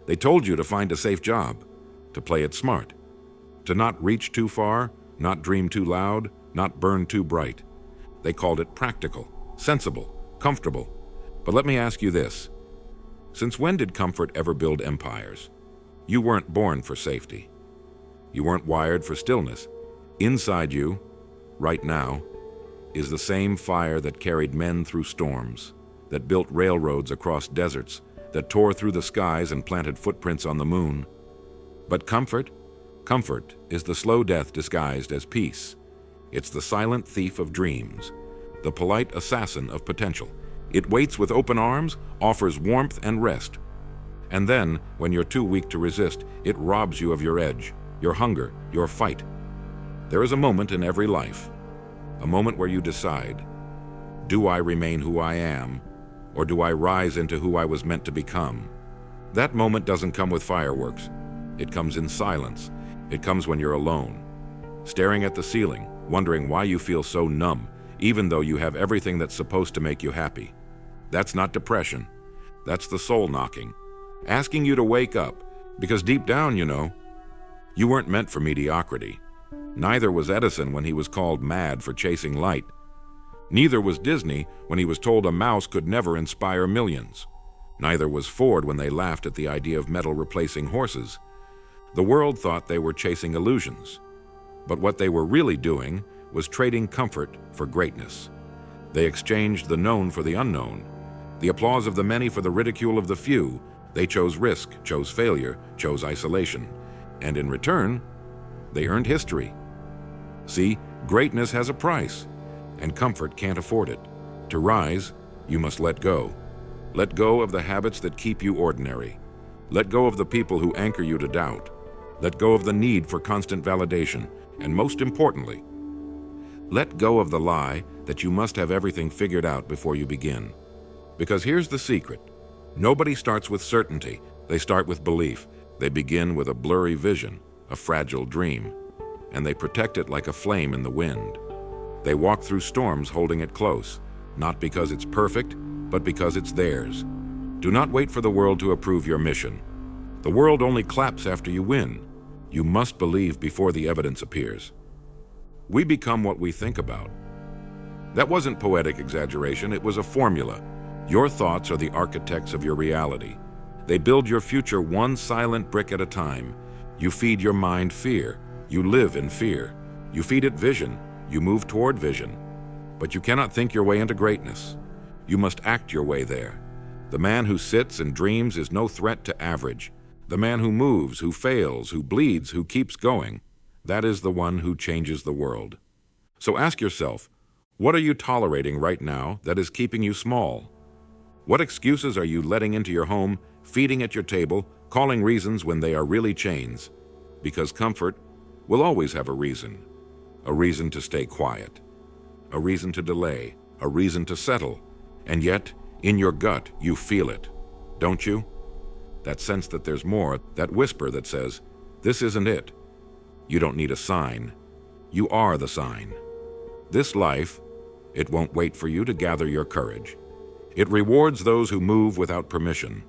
They told you to find a safe job, to play it smart, to not reach too far, not dream too loud, not burn too bright. They called it practical, sensible, comfortable. But let me ask you this. Since when did comfort ever build empires? You weren't born for safety. You weren't wired for stillness. Inside you, right now, is the same fire that carried men through storms, that built railroads across deserts, that tore through the skies and planted footprints on the moon. But comfort is the slow death disguised as peace. It's the silent thief of dreams, the polite assassin of potential. It waits with open arms, offers warmth and rest. And then, when you're too weak to resist, it robs you of your edge, your hunger, your fight. There is a moment in every life, a moment where you decide, do I remain who I am, or do I rise into who I was meant to become? That moment doesn't come with fireworks. It comes in silence. It comes when you're alone, staring at the ceiling, wondering why you feel so numb, even though you have everything that's supposed to make you happy. That's not depression. That's the soul knocking, asking you to wake up, because deep down, you weren't meant for mediocrity. Neither was Edison when he was called mad for chasing light. Neither was Disney when he was told a mouse could never inspire millions. Neither was Ford when they laughed at the idea of metal replacing horses. The world thought they were chasing illusions, but what they were really doing was trading comfort for greatness. They exchanged the known for the unknown, the applause of the many for the ridicule of the few. They chose risk, chose failure, chose isolation, and in return, they earned history. See, greatness has a price, and comfort can't afford it. To rise, you must let go. Let go of the habits that keep you ordinary. Let go of the people who anchor you to doubt. Let go of the need for constant validation, and most importantly, let go of the lie that you must have everything figured out before you begin. Because here's the secret. Nobody starts with certainty. They start with belief. They begin with a blurry vision, a fragile dream, and they protect it like a flame in the wind. They walk through storms holding it close, not because it's perfect, but because it's theirs. Do not wait for the world to approve your mission. The world only claps after you win. You must believe before the evidence appears. We become what we think about. That wasn't poetic exaggeration, it was a formula. Your thoughts are the architects of your reality. They build your future one silent brick at a time. You feed your mind fear. You live in fear. You feed it vision. You move toward vision. But you cannot think your way into greatness. You must act your way there. The man who sits and dreams is no threat to average. The man who moves, who fails, who bleeds, who keeps going, that is the one who changes the world. So ask yourself, what are you tolerating right now that is keeping you small? What excuses are you letting into your home, feeding at your table, calling reasons when they are really chains? Because comfort will always have a reason to stay quiet, a reason to delay, a reason to settle, and yet, in your gut, you feel it, don't you? That sense that there's more, that whisper that says, this isn't it. You don't need a sign. You are the sign. This life, it won't wait for you to gather your courage. It rewards those who move without permission.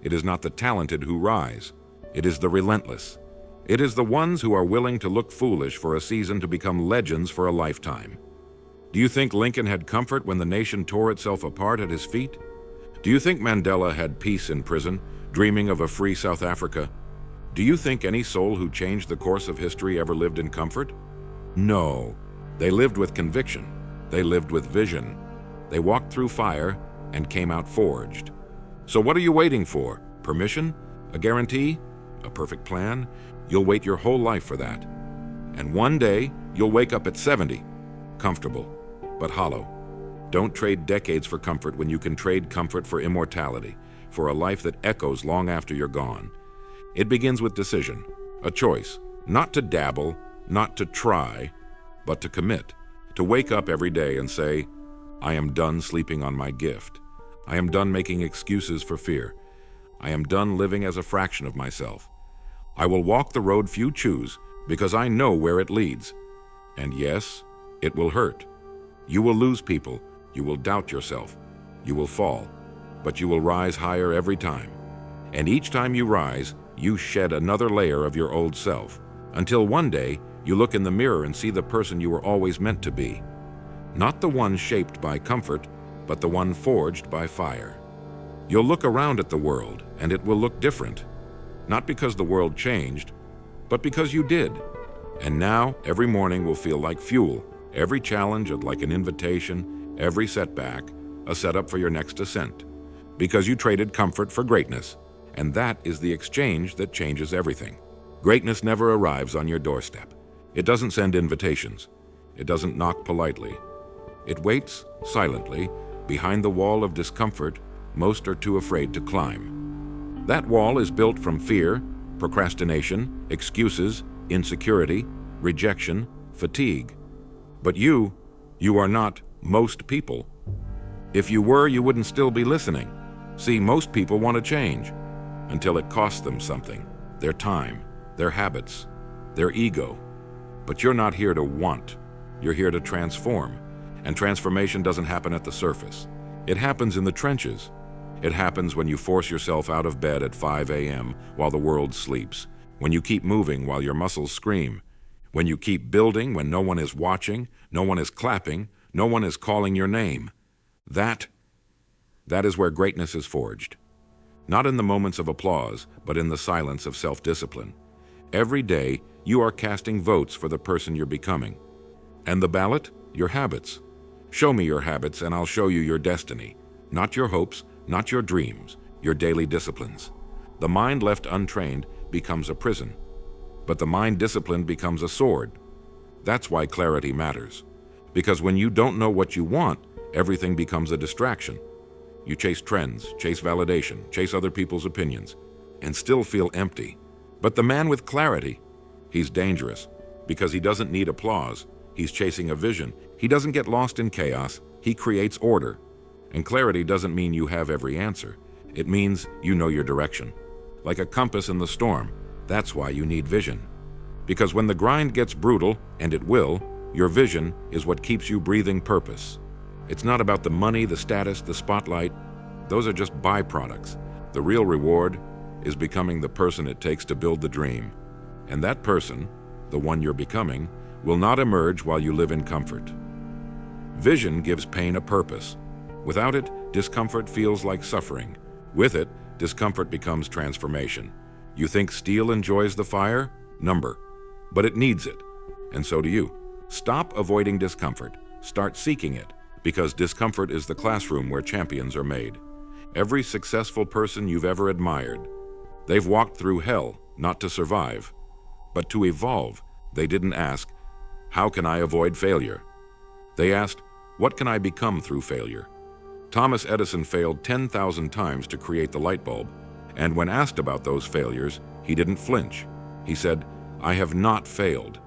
It is not the talented who rise. It is the relentless. It is the ones who are willing to look foolish for a season to become legends for a lifetime. Do you think Lincoln had comfort when the nation tore itself apart at his feet? Do you think Mandela had peace in prison, dreaming of a free South Africa? Do you think any soul who changed the course of history ever lived in comfort? No. They lived with conviction. They lived with vision. They walked through fire and came out forged. So what are you waiting for? Permission? A guarantee? A perfect plan? You'll wait your whole life for that. And one day, you'll wake up at 70, comfortable, but hollow. Don't trade decades for comfort when you can trade comfort for immortality, for a life that echoes long after you're gone. It begins with decision, a choice, not to dabble, not to try, but to commit, to wake up every day and say, I am done sleeping on my gift. I am done making excuses for fear. I am done living as a fraction of myself. I will walk the road few choose because I know where it leads. And yes, it will hurt. You will lose people. You will doubt yourself. You will fall. But you will rise higher every time. And each time you rise, you shed another layer of your old self, until one day you look in the mirror and see the person you were always meant to be. Not the one shaped by comfort, but the one forged by fire. You'll look around at the world, and it will look different. Not because the world changed, but because you did. And now, every morning will feel like fuel, every challenge like an invitation, every setback a setup for your next ascent. Because you traded comfort for greatness, and that is the exchange that changes everything. Greatness never arrives on your doorstep. It doesn't send invitations. It doesn't knock politely. It waits silently behind the wall of discomfort most are too afraid to climb. That wall is built from fear, procrastination, excuses, insecurity, rejection, fatigue. But you are not most people. If you were, you wouldn't still be listening. See, most people want to change until it costs them something, their time, their habits, their ego. But you're not here to want. You're here to transform. And transformation doesn't happen at the surface. It happens in the trenches. It happens when you force yourself out of bed at 5 a.m. while the world sleeps, when you keep moving while your muscles scream, when you keep building when no one is watching, no one is clapping, no one is calling your name. That is where greatness is forged. Not in the moments of applause, but in the silence of self-discipline. Every day, you are casting votes for the person you're becoming. And the ballot? Your habits. Show me your habits and I'll show you your destiny. Not your hopes, not your dreams, your daily disciplines. The mind left untrained becomes a prison, but the mind disciplined becomes a sword. That's why clarity matters. Because when you don't know what you want, everything becomes a distraction. You chase trends, chase validation, chase other people's opinions, and still feel empty. But the man with clarity, he's dangerous because he doesn't need applause. He's chasing a vision. He doesn't get lost in chaos. He creates order. And clarity doesn't mean you have every answer. It means you know your direction. Like a compass in the storm, that's why you need vision. Because when the grind gets brutal, and it will, your vision is what keeps you breathing purpose. It's not about the money, the status, the spotlight. Those are just byproducts. The real reward is becoming the person it takes to build the dream. And that person, the one you're becoming, will not emerge while you live in comfort. Vision gives pain a purpose. Without it, discomfort feels like suffering. With it, discomfort becomes transformation. You think steel enjoys the fire? Number. But it needs it. And so do you. Stop avoiding discomfort. Start seeking it. Because discomfort is the classroom where champions are made. Every successful person you've ever admired, they've walked through hell, not to survive, but to evolve. They didn't ask, how can I avoid failure? They asked, what can I become through failure? Thomas Edison failed 10,000 times to create the light bulb, and when asked about those failures, he didn't flinch. He said, I have not failed.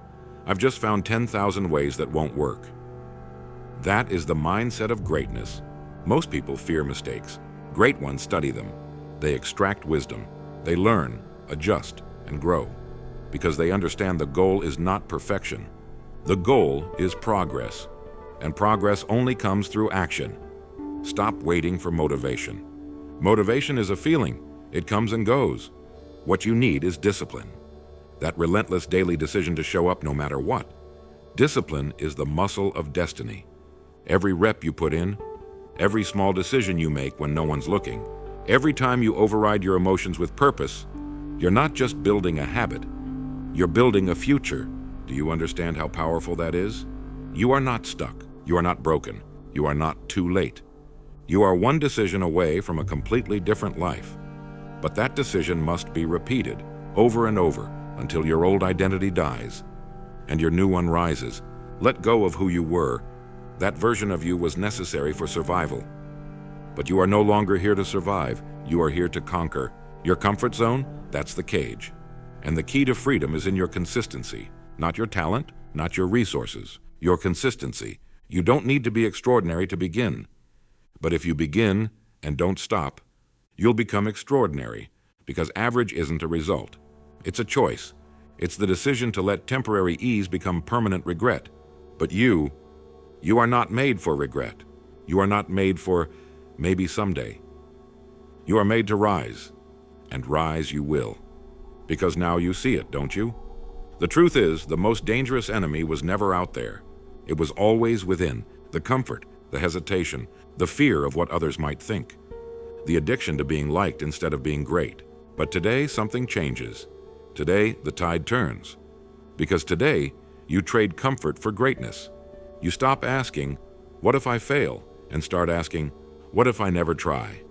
I've just found 10,000 ways that won't work. That is the mindset of greatness. Most people fear mistakes. Great ones study them. They extract wisdom. They learn, adjust, and grow. Because they understand the goal is not perfection. The goal is progress. And progress only comes through action. Stop waiting for motivation. Motivation is a feeling. It comes and goes. What you need is discipline. That relentless daily decision to show up no matter what. Discipline is the muscle of destiny. Every rep you put in, every small decision you make when no one's looking, every time you override your emotions with purpose, you're not just building a habit, you're building a future. Do you understand how powerful that is? You are not stuck. You are not broken. You are not too late. You are one decision away from a completely different life. But that decision must be repeated over and over until your old identity dies and your new one rises. Let go of who you were. That version of you was necessary for survival. But you are no longer here to survive. You are here to conquer. Your comfort zone, that's the cage. And the key to freedom is in your consistency, not your talent, not your resources, your consistency. You don't need to be extraordinary to begin. But if you begin and don't stop, you'll become extraordinary, because average isn't a result. It's a choice. It's the decision to let temporary ease become permanent regret. But you are not made for regret. You are not made for maybe someday. You are made to rise. and rise you will. Because now you see it, don't you? The truth is, the most dangerous enemy was never out there. It was always within, the comfort, the hesitation, the fear of what others might think, the addiction to being liked instead of being great. But today, something changes. Today, the tide turns. Because today, you trade comfort for greatness. You stop asking, "What if I fail?" and start asking, "What if I never try?"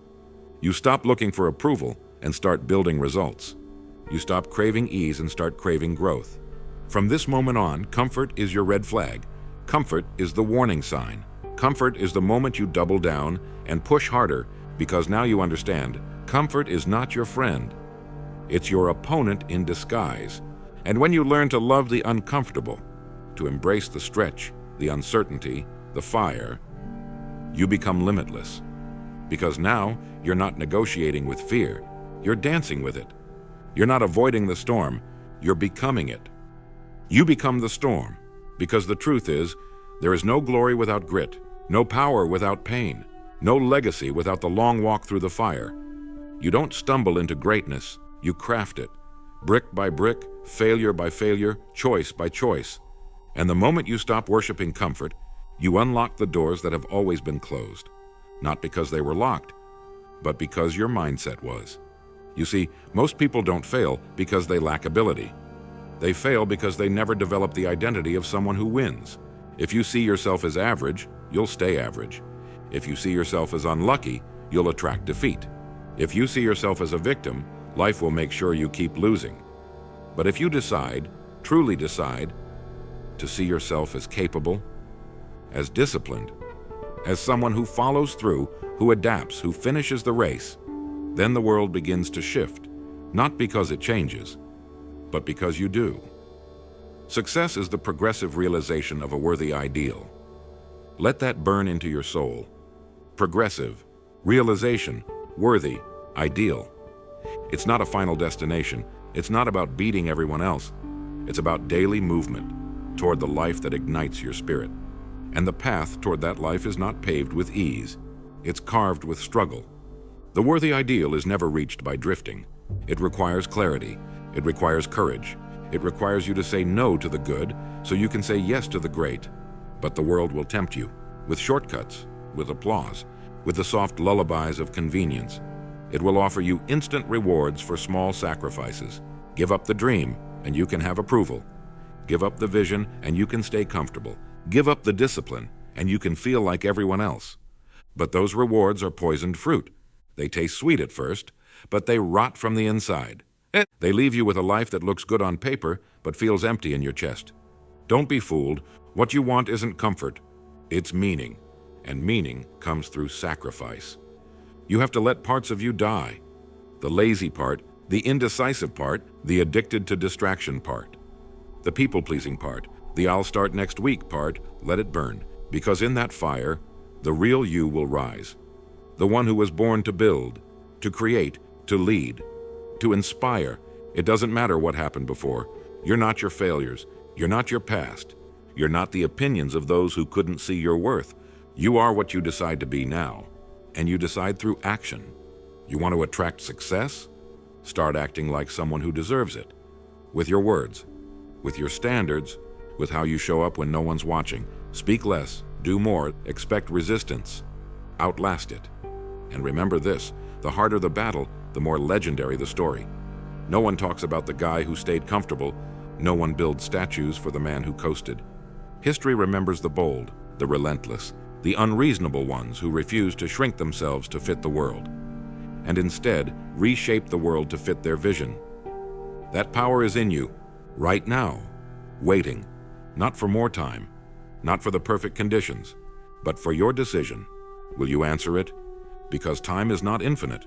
You stop looking for approval and start building results. You stop craving ease and start craving growth. From this moment on, comfort is your red flag. Comfort is the warning sign. Comfort is the moment you double down and push harder, because now you understand, comfort is not your friend. It's your opponent in disguise. And when you learn to love the uncomfortable, to embrace the stretch, the uncertainty, the fire, you become limitless. Because now you're not negotiating with fear, you're dancing with it. You're not avoiding the storm, you're becoming it. You become the storm, because the truth is, there is no glory without grit, no power without pain, no legacy without the long walk through the fire. You don't stumble into greatness, you craft it, brick by brick, failure by failure, choice by choice. And the moment you stop worshiping comfort, you unlock the doors that have always been closed, not because they were locked, but because your mindset was. You see, most people don't fail because they lack ability. They fail because they never develop the identity of someone who wins. If you see yourself as average, you'll stay average. If you see yourself as unlucky, you'll attract defeat. If you see yourself as a victim, life will make sure you keep losing. But if you decide, truly decide, to see yourself as capable, as disciplined, as someone who follows through, who adapts, who finishes the race, then the world begins to shift, not because it changes, but because you do. Success is the progressive realization of a worthy ideal. Let that burn into your soul. Progressive, realization, worthy, ideal. It's not a final destination. It's not about beating everyone else. It's about daily movement toward the life that ignites your spirit. And the path toward that life is not paved with ease. It's carved with struggle. The worthy ideal is never reached by drifting. It requires clarity. It requires courage. It requires you to say no to the good so you can say yes to the great. But the world will tempt you with shortcuts, with applause, with the soft lullabies of convenience. It will offer you instant rewards for small sacrifices. Give up the dream and you can have approval. Give up the vision and you can stay comfortable. Give up the discipline and you can feel like everyone else. But those rewards are poisoned fruit. They taste sweet at first, but they rot from the inside. They leave you with a life that looks good on paper, but feels empty in your chest. Don't be fooled. What you want isn't comfort. It's meaning. And meaning comes through sacrifice. You have to let parts of you die. The lazy part, the indecisive part, the addicted to distraction part. The people-pleasing part, the I'll start next week part, let it burn. Because in that fire, the real you will rise. The one who was born to build, to create, to lead, to inspire. It doesn't matter what happened before. You're not your failures. You're not your past. You're not the opinions of those who couldn't see your worth. You are what you decide to be now, and you decide through action. You want to attract success? Start acting like someone who deserves it. With your words, with your standards, with how you show up when no one's watching. Speak less, do more, expect resistance. Outlast it. And remember this, the harder the battle, the more legendary the story. No one talks about the guy who stayed comfortable. No one builds statues for the man who coasted. History remembers the bold, the relentless, the unreasonable ones who refuse to shrink themselves to fit the world, and instead reshape the world to fit their vision. That power is in you, right now, waiting, not for more time, not for the perfect conditions, but for your decision. Will you answer it? Because time is not infinite.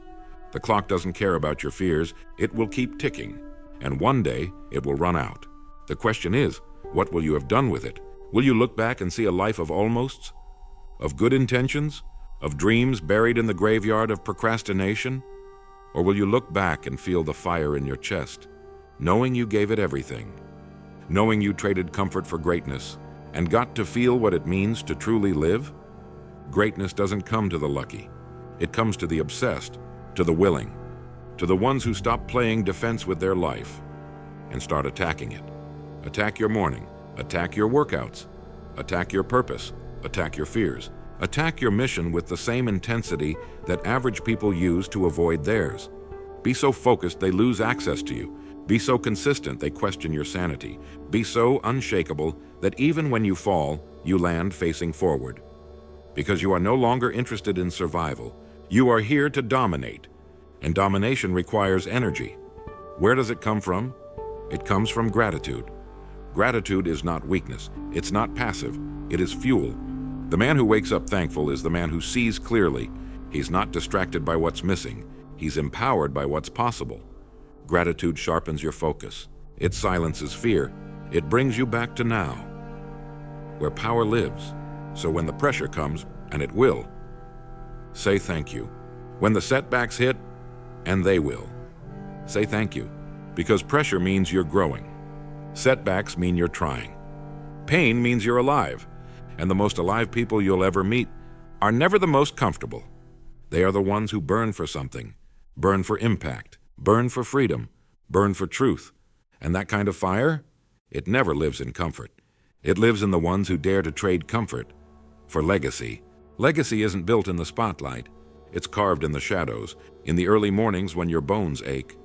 The clock doesn't care about your fears. It will keep ticking, and one day it will run out. The question is, what will you have done with it? Will you look back and see a life of almosts? Of good intentions? Of dreams buried in the graveyard of procrastination? Or will you look back and feel the fire in your chest, knowing you gave it everything, knowing you traded comfort for greatness, and got to feel what it means to truly live? Greatness doesn't come to the lucky. It comes to the obsessed, to the willing. to the ones who stop playing defense with their life and start attacking it. Attack your morning, attack your workouts, attack your purpose, attack your fears, attack your mission with the same intensity that average people use to avoid theirs. Be so focused they lose access to you. Be so consistent they question your sanity. Be so unshakable that even when you fall, you land facing forward. Because you are no longer interested in survival. You are here to dominate. And domination requires energy. Where does it come from? It comes from gratitude. Gratitude is not weakness. It's not passive. It is fuel. The man who wakes up thankful is the man who sees clearly. He's not distracted by what's missing. He's empowered by what's possible. Gratitude sharpens your focus. It silences fear. It brings you back to now, where power lives. So when the pressure comes, and it will, say thank you. When the setbacks hit, and they will, say thank you. Because pressure means you're growing. Setbacks mean you're trying. Pain means you're alive. And the most alive people you'll ever meet are never the most comfortable. They are the ones who burn for something, burn for impact, burn for freedom, burn for truth. And that kind of fire, it never lives in comfort. It lives in the ones who dare to trade comfort for legacy. Legacy isn't built in the spotlight. It's carved in the shadows, in the early mornings when your bones ache.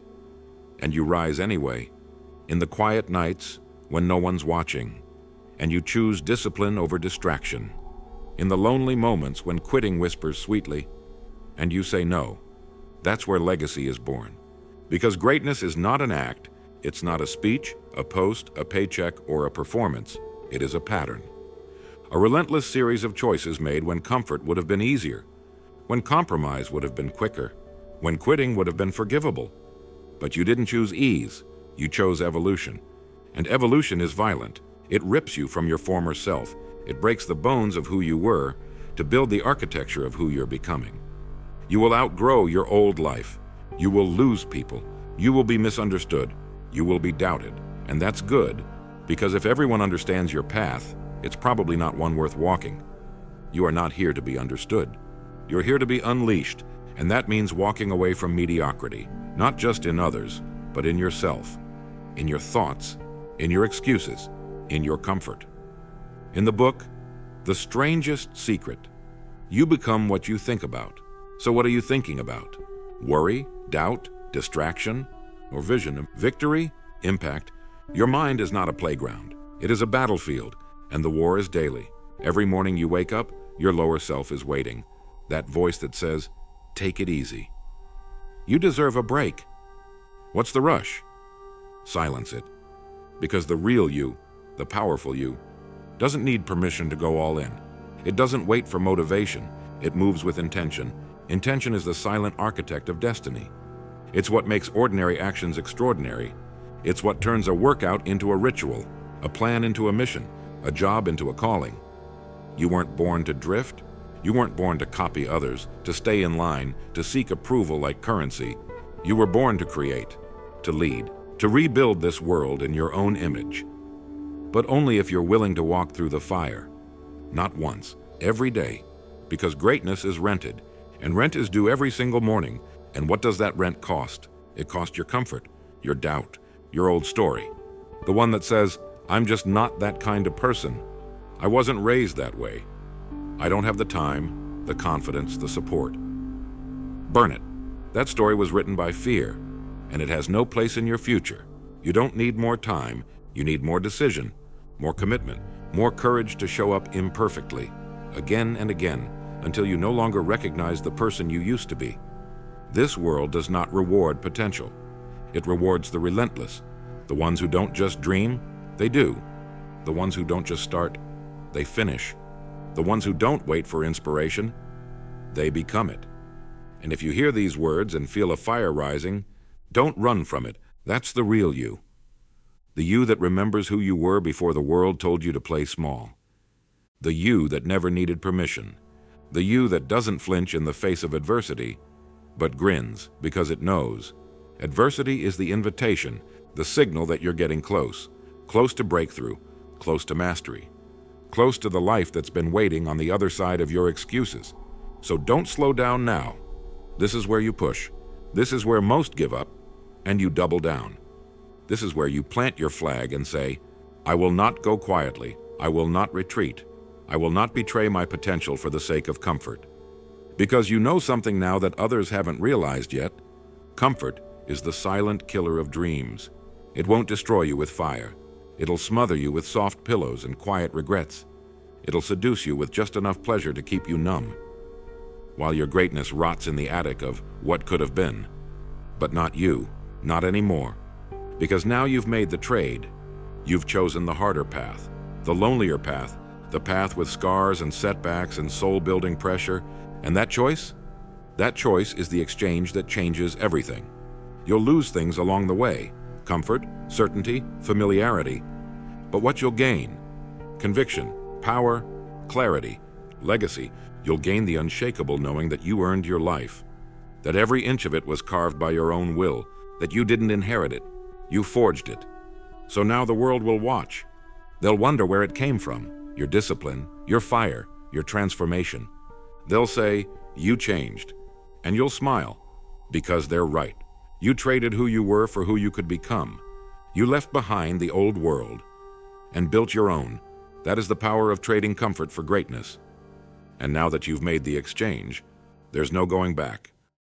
And you rise anyway, in the quiet nights when no one's watching, and you choose discipline over distraction. In the lonely moments when quitting whispers sweetly, and you say no. That's where legacy is born. Because greatness is not an act. It's not a speech, a post, a paycheck, or a performance. It is a pattern. A relentless series of choices made when comfort would have been easier, when compromise would have been quicker, when quitting would have been forgivable. But you didn't choose ease. You chose evolution. And evolution is violent. It rips you from your former self. It breaks the bones of who you were to build the architecture of who you're becoming. You will outgrow your old life. You will lose people. You will be misunderstood. You will be doubted. And that's good, because if everyone understands your path, it's probably not one worth walking. You are not here to be understood. You're here to be unleashed, and that means walking away from mediocrity, not just in others, but in yourself, in your thoughts, in your excuses, in your comfort. In the book, The Strangest Secret, you become what you think about. So what are you thinking about? Worry, doubt, distraction, or vision of victory, impact? Your mind is not a playground. It is a battlefield, and the war is daily. Every morning you wake up, your lower self is waiting. That voice that says, take it easy. You deserve a break. What's the rush? Silence it. Because the real you, the powerful you, doesn't need permission to go all in. It doesn't wait for motivation. It moves with intention. Intention is the silent architect of destiny. It's what makes ordinary actions extraordinary. It's what turns a workout into a ritual, a plan into a mission, a job into a calling. You weren't born to drift. You weren't born to copy others, to stay in line, to seek approval like currency. You were born to create, to lead, to rebuild this world in your own image. But only if you're willing to walk through the fire. Not once, every day. Because greatness is rented, and rent is due every single morning. And what does that rent cost? It costs your comfort, your doubt, your old story. The one that says, I'm just not that kind of person. I wasn't raised that way. I don't have the time, the confidence, the support. Burn it. That story was written by fear, and it has no place in your future. You don't need more time. You need more decision, more commitment, more courage to show up imperfectly, again and again, until you no longer recognize the person you used to be. This world does not reward potential. It rewards the relentless. The ones who don't just dream, they do. The ones who don't just start, they finish. The ones who don't wait for inspiration, they become it. And if you hear these words and feel a fire rising, don't run from it. That's the real you. The you that remembers who you were before the world told you to play small. The you that never needed permission. The you that doesn't flinch in the face of adversity, but grins because it knows. Adversity is the invitation, the signal that you're getting close. Close to breakthrough, close to mastery. Close to the life that's been waiting on the other side of your excuses. So don't slow down now. This is where you push. This is where most give up, and you double down. This is where you plant your flag and say, I will not go quietly. I will not retreat. I will not betray my potential for the sake of comfort. Because you know something now that others haven't realized yet. Comfort is the silent killer of dreams. It won't destroy you with fire. It'll smother you with soft pillows and quiet regrets. It'll seduce you with just enough pleasure to keep you numb, while your greatness rots in the attic of what could have been. But not you, not anymore. Because now you've made the trade. You've chosen the harder path, the lonelier path, the path with scars and setbacks and soul-building pressure. And that choice? That choice is the exchange that changes everything. You'll lose things along the way: comfort, certainty, familiarity. But what you'll gain? Conviction, power, clarity, legacy. You'll gain the unshakable knowing that you earned your life, that every inch of it was carved by your own will, that you didn't inherit it, you forged it. So now the world will watch. They'll wonder where it came from, your discipline, your fire, your transformation. They'll say, you changed, and you'll smile, because they're right. You traded who you were for who you could become. You left behind the old world and built your own. That is the power of trading comfort for greatness. And now that you've made the exchange, there's no going back.